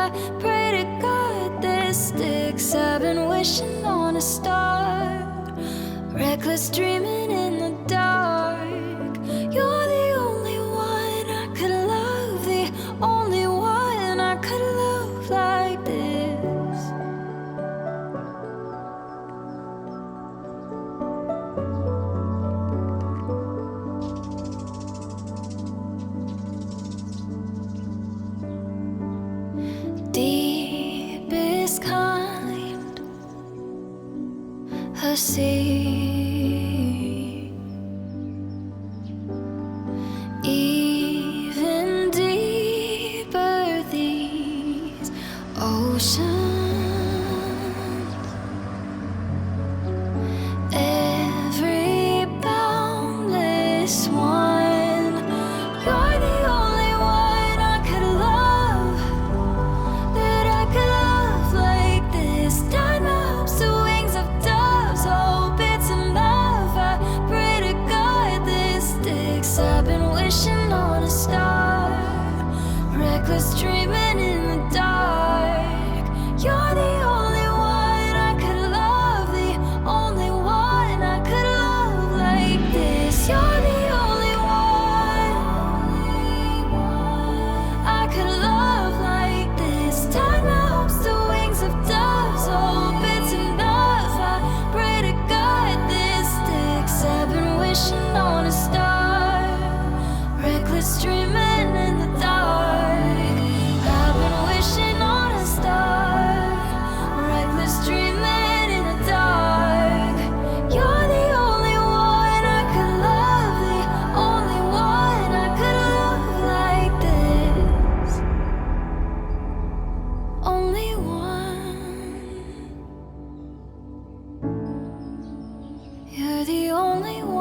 I pray to God this sticks. I've been wishing on a star, reckless dreaming in the dark. You're the only one I could love, the only one I could love like this. Deepest kind of sea, even deeper these oceans. Every boundless one, you're the only one I could love, that I could love like this. Tied my hopes to wings of doves, hope it's enough. I pray to God this sticks. I've been wishing on a star, reckless dreaming in the dark. You're the only one I could love, the only one I could love like this. You're the only one I could love like this. Tied my hopes to wings of doves, hope it's enough. I pray to God this sticks. I've been wishing on a star, reckless dreaming in the dark. I've been wishing on a star, reckless dreaming in the dark. You're the only one I could love, the only one I could love like this. Only one. You're the only one.